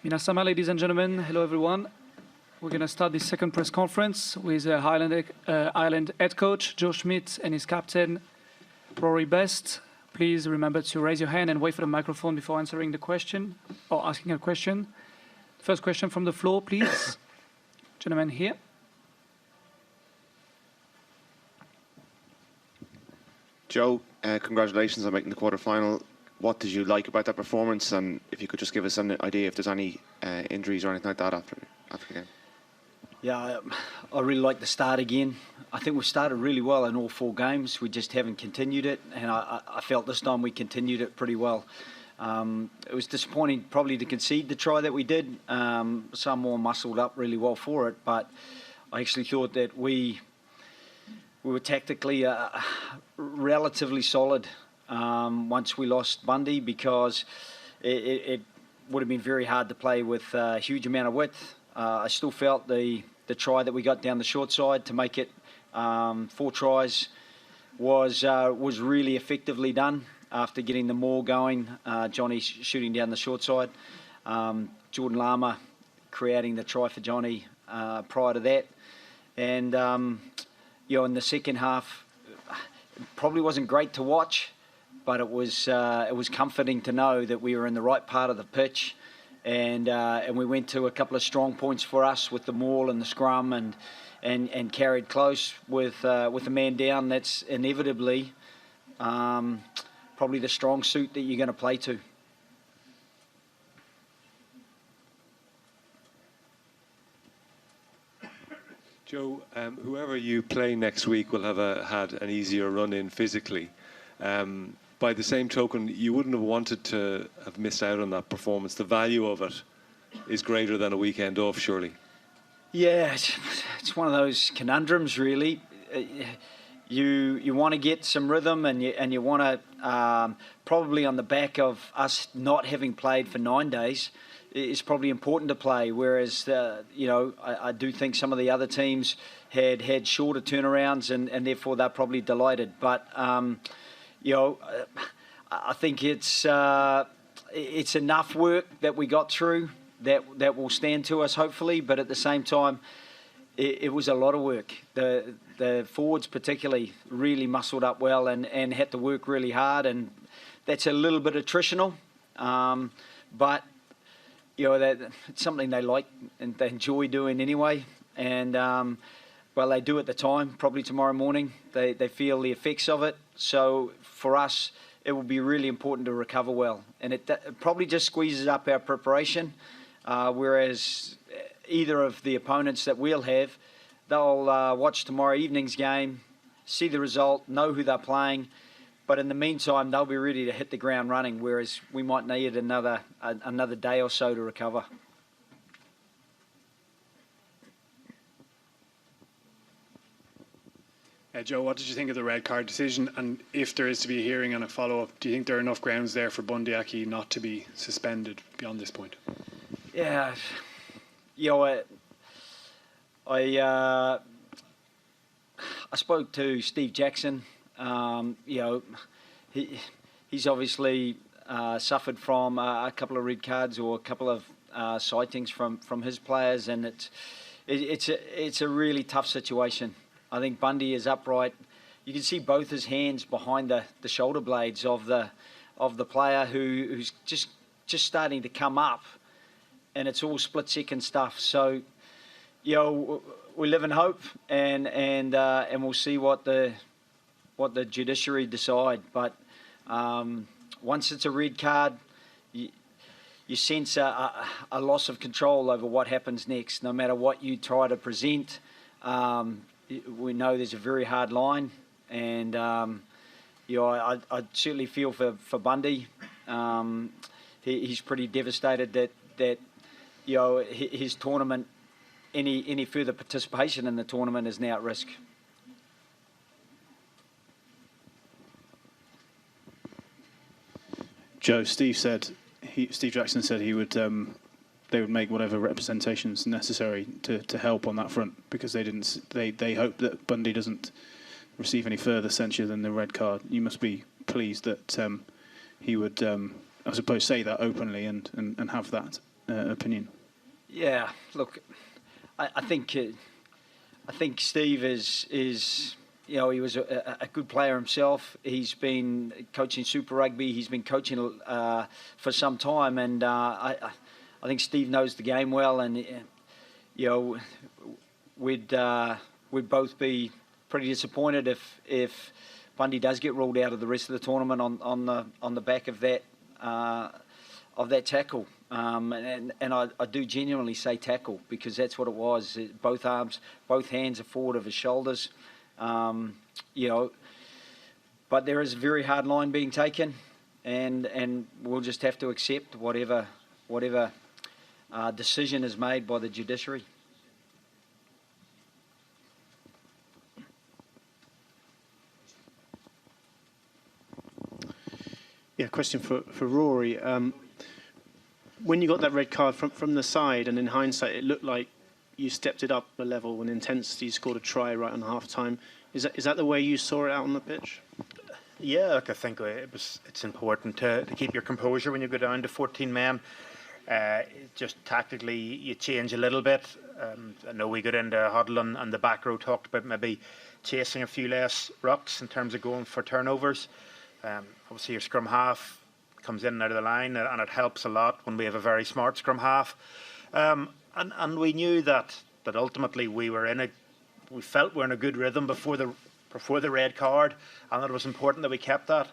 Minasama, ladies and gentlemen, hello everyone. We're going to start this second press conference with Ireland head coach Joe Schmidt and his captain Rory Best. Please remember to raise your hand and wait for the microphone before answering the question or asking a question. First question from the floor, please. Gentleman here. Joe, congratulations on making the quarterfinal. What did you like about that performance? And if you could just give us an idea if there's any injuries or anything like that after the game. Yeah, I really like the start again. I think we started really well in all 4 games. We just haven't continued it, and I felt this time we continued it pretty well. It was disappointing probably to concede the try that we did. Samoa muscled up really well for it, but I actually thought that we were tactically relatively solid once we lost Bundy, because it would have been very hard to play with a huge amount of width. I still felt the try that we got down the short side to make it 4 tries was really effectively done after getting the maul going. Johnny shooting down the short side. Jordan Larmour creating the try for Johnny prior to that. And, in the second half, it probably wasn't great to watch, but it was comforting to know that we were in the right part of the pitch. And we went to a couple of strong points for us with the maul and the scrum and carried close with a man down. That's inevitably probably the strong suit that you're going to play to. Joe, whoever you play next week will have had an easier run in physically. By the same token, you wouldn't have wanted to have missed out on that performance. The value of it is greater than a weekend off, surely. Yeah, it's one of those conundrums, really. You want to get some rhythm, and you want to probably on the back of us not having played for 9 days, it's probably important to play. Whereas I do think some of the other teams had shorter turnarounds, and therefore they're probably delighted. But I think it's enough work that we got through that will stand to us, hopefully. But at the same time, it was a lot of work. The forwards particularly really muscled up well and had to work really hard, and that's a little bit attritional. But it's something they like and they enjoy doing anyway. And they do at the time. Probably tomorrow morning they feel the effects of it. So for us, it will be really important to recover well, and it probably just squeezes up our preparation. Whereas either of the opponents that we'll have, they'll watch tomorrow evening's game, see the result, know who they're playing, but in the meantime they'll be ready to hit the ground running. Whereas we might need another day or so to recover. Joe, what did you think of the red card decision? And if there is to be a hearing and a follow-up, do you think there are enough grounds there for Bundy Aki not to be suspended beyond this point? Yeah, I spoke to Steve Jackson. He's obviously suffered from a couple of red cards or a couple of sightings from his players, and it's a really tough situation. I think Bundy is upright. You can see both his hands behind the shoulder blades of the player who's just starting to come up, and it's all split-second stuff. So, we live in hope, and we'll see what the judiciary decide. But once it's a red card, you sense a loss of control over what happens next. No matter what you try to present, we know there's a very hard line, and I certainly feel for Bundy. He's pretty devastated that his tournament, any further participation in the tournament is now at risk. Joe, Steve Jackson said he would. They would make whatever representations necessary to help on that front, because they hope that Bundy doesn't receive any further censure than the red card. You must be pleased that he would, I suppose, say that openly and have that opinion? Yeah, look, I think Steve is he was a good player himself. He's been coaching Super Rugby. He's been coaching for some time, and I think Steve knows the game well. And we'd both be pretty disappointed if Bundy does get ruled out of the rest of the tournament on the back of that tackle. And I do genuinely say tackle, because that's what it was. Both arms, both hands are forward of his shoulders. But there is a very hard line being taken, and we'll just have to accept whatever decision is made by the judiciary. Yeah, question for Rory. When you got that red card from the side, and in hindsight, it looked like you stepped it up a level in intensity. You scored a try right on half time. Is that the way you saw it out on the pitch? Yeah, look, I think it's important to keep your composure when you go down to 14 men. Just tactically, you change a little bit. I know we got into a huddle and the back row talked about maybe chasing a few less rucks in terms of going for turnovers. Obviously, your scrum half comes in and out of the line, and it helps a lot when we have a very smart scrum half. And we knew that ultimately we felt we're in a good rhythm before the red card, and it was important that we kept that.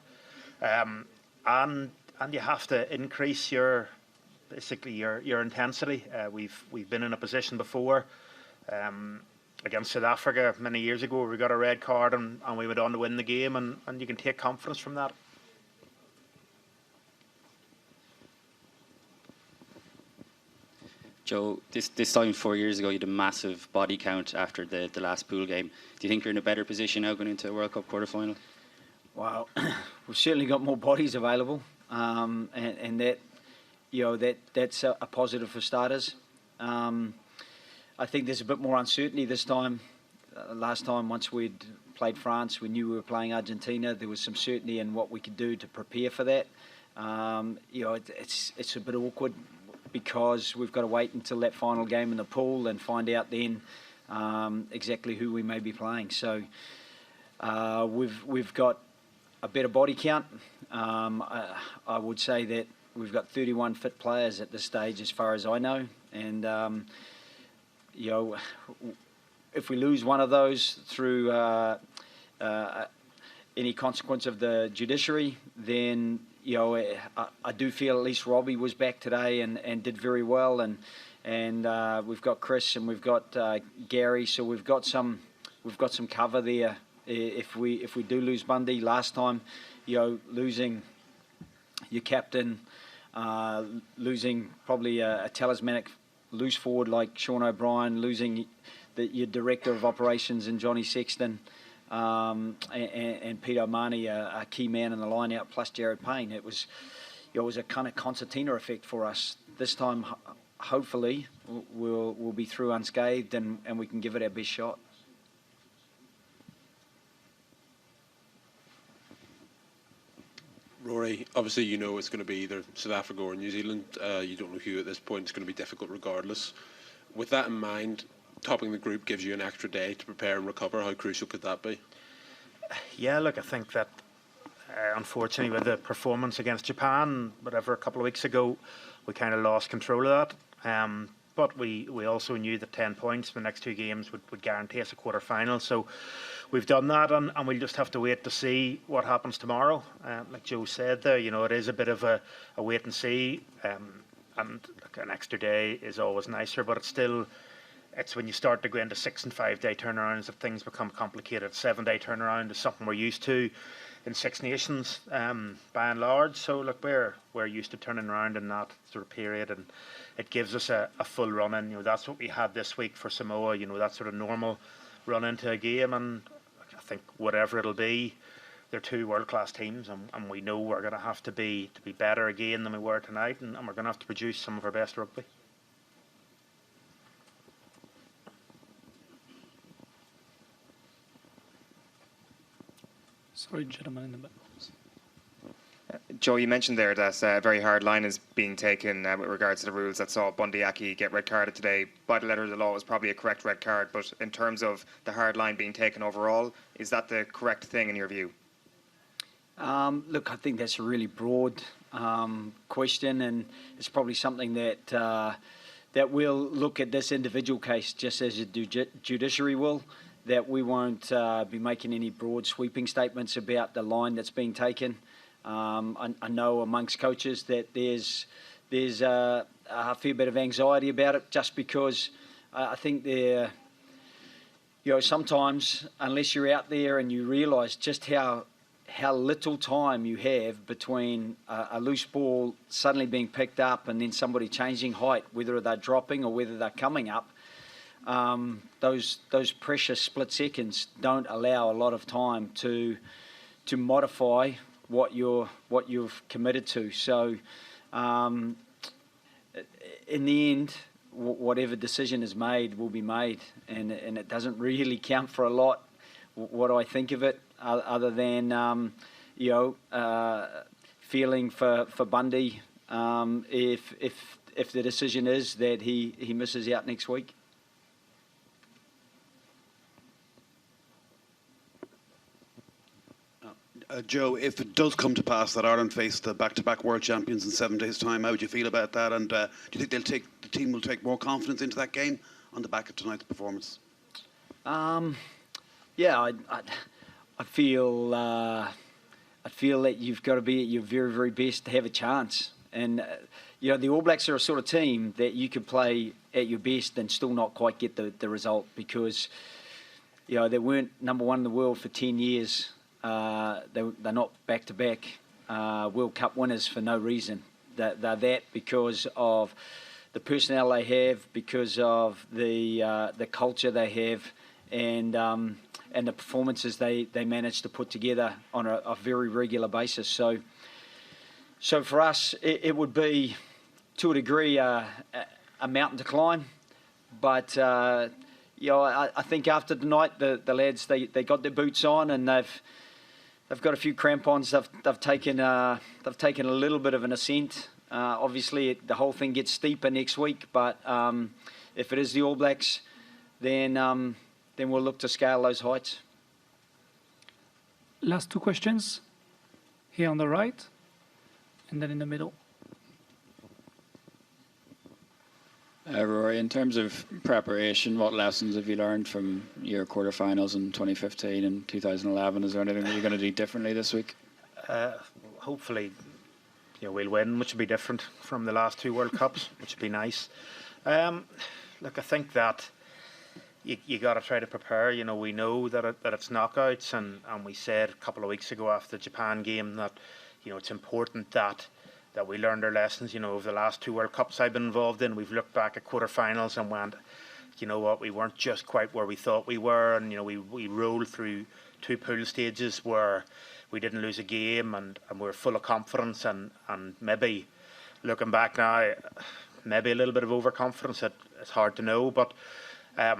And you have to increase your intensity. We've been in a position before against South Africa many years ago where we got a red card and we went on to win the game, and you can take confidence from that. Joe, this time 4 years ago, you had a massive body count after the last pool game. Do you think you're in a better position now going into a World Cup quarter-final? Well, we've certainly got more bodies available, and that's a positive for starters. I think there's a bit more uncertainty this time. Last time, once we'd played France, we knew we were playing Argentina. There was some certainty in what we could do to prepare for that. It's a bit awkward, because we've got to wait until that final game in the pool and find out then exactly who we may be playing. So we've got a better body count. I would say that we've got 31 fit players at this stage, as far as I know. And if we lose one of those through any consequence of the judiciary, then I do feel at least Robbie was back today and did very well, and we've got Chris and we've got Gary, so we've got some cover there. If we do lose Bundy, last time, losing your captain, losing probably a talismanic loose forward like Sean O'Brien, losing your director of operations in Johnny Sexton, and Peter O'Mahony, a key man in the line out, plus Jared Payne. It was a kind of concertina effect for us. This time, hopefully, we'll be through unscathed, and we can give it our best shot. Rory, obviously you know it's going to be either South Africa or New Zealand. You don't know who at this point. It's going to be difficult regardless. With that in mind, topping the group gives you an extra day to prepare and recover. How crucial could that be? Yeah, look, I think that unfortunately with the performance against Japan, whatever, a couple of weeks ago, we kind of lost control of that. But we also knew that 10 points in the next two games would guarantee us a quarter-final. So we've done that, and we'll just have to wait to see what happens tomorrow. Like Joe said there, it is a bit of a wait and see. And look, an extra day is always nicer, but it's when you start to go into 6 and 5 day turnarounds that things become complicated. 7-day turnaround is something we're used to in Six Nations, by and large. So look, we're used to turning around in that sort of period, and it gives us a full run in. That's what we had this week for Samoa. That sort of normal run into a game, and I think whatever it'll be, they're two world-class teams, and we know we're going to have to be better again than we were tonight, and we're going to have to produce some of our best rugby. Sorry, gentlemen in the back. Joe, you mentioned there that a very hard line is being taken with regards to the rules that saw Bundy Aki get red carded today. By the letter of the law, it was probably a correct red card, but in terms of the hard line being taken overall, is that the correct thing in your view? Look, I think that's a really broad question, and it's probably something that that we'll look at this individual case just as the judiciary will. That we won't be making any broad sweeping statements about the line that's being taken. I know amongst coaches that there's a fair bit of anxiety about it, just because I think sometimes unless you're out there and you realise just how little time you have between a loose ball suddenly being picked up and then somebody changing height, whether they're dropping or whether they're coming up. Those precious split seconds don't allow a lot of time to modify what you've committed to. So, in the end, whatever decision is made will be made, and it doesn't really count for a lot what I think of it, other than feeling for Bundy if the decision is that he misses out next week. Joe, if it does come to pass that Ireland face the back-to-back world champions in 7 days' time, how would you feel about that? And do you think the team will take more confidence into that game on the back of tonight's performance? Yeah, I feel that you've got to be at your very, very best to have a chance. And the All Blacks are a sort of team that you could play at your best and still not quite get the result, because they weren't number one in the world for 10 years. They're not back-to-back World Cup winners for no reason. They're that because of the personnel they have, because of the culture they have, and the performances they manage to put together on a very regular basis. So for us, it would be, to a degree, a mountain to climb. But I think after tonight, the lads they got their boots on, and they've got a few crampons. They've taken a little bit of an ascent. Obviously, the whole thing gets steeper next week. But if it is the All Blacks, then we'll look to scale those heights. Last two questions, here on the right, and then in the middle. Rory, in terms of preparation, what lessons have you learned from your quarterfinals in 2015 and 2011? Is there anything that you're going to do differently this week? Hopefully, we'll win, which will be different from the last two World Cups, which would be nice. Look, I think that you got to try to prepare. We know that it's knockouts, and we said a couple of weeks ago after the Japan game that it's important that we learned our lessons. Over the last two World Cups I've been involved in, we've looked back at quarterfinals and went, you know what, we weren't just quite where we thought we were, and we rolled through two pool stages where we didn't lose a game, and we're full of confidence, and maybe looking back now, maybe a little bit of overconfidence. It's hard to know, but I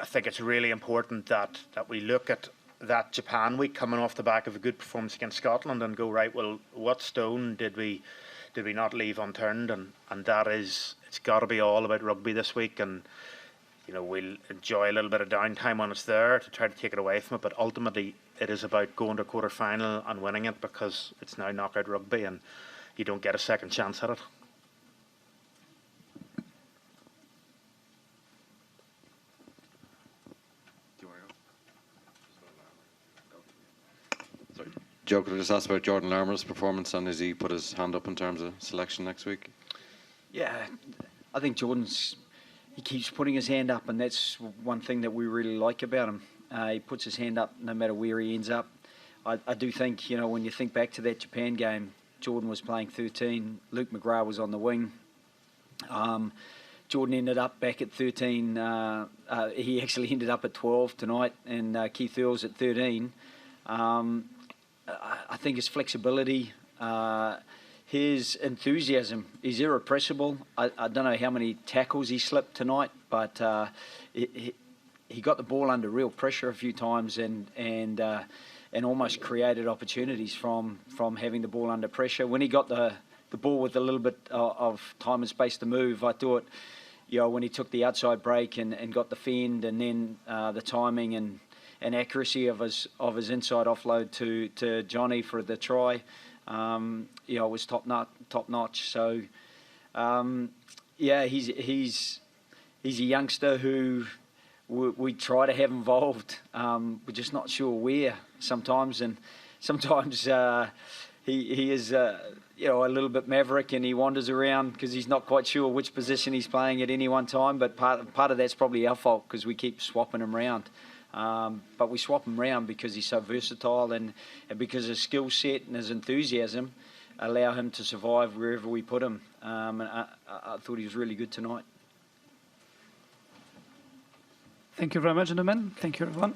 think it's really important that we look at that Japan week coming off the back of a good performance against Scotland and go, right, well, what stone did we not leave unturned? And that is, it's got to be all about rugby this week, and we'll enjoy a little bit of downtime when it's there to try to take it away from it, but ultimately it is about going to a quarter final and winning it, because it's now knockout rugby and you don't get a second chance at it. Joe, could I just ask about Jordan Larmour's performance, and has he put his hand up in terms of selection next week? Yeah, I think he keeps putting his hand up, and that's one thing that we really like about him. He puts his hand up no matter where he ends up. I do think, when you think back to that Japan game, Jordan was playing 13, Luke McGrath was on the wing. Jordan ended up back at 13. He actually ended up at 12 tonight, and Keith Earls at 13. I think his flexibility, his enthusiasm is irrepressible. I don't know how many tackles he slipped tonight, but he got the ball under real pressure a few times, and almost created opportunities from having the ball under pressure. When he got the ball with a little bit of time and space to move, I thought, when he took the outside break and got the fend, and then the timing and accuracy of his inside offload to Johnny for the try, was top notch. So, he's a youngster who we try to have involved. We're just not sure where sometimes, and sometimes he is a little bit maverick, and he wanders around because he's not quite sure which position he's playing at any one time. But part of that's probably our fault because we keep swapping him around. But we swap him around because he's so versatile, and because his skill set and his enthusiasm allow him to survive wherever we put him. And I thought he was really good tonight. Thank you very much, gentlemen. Thank you, everyone.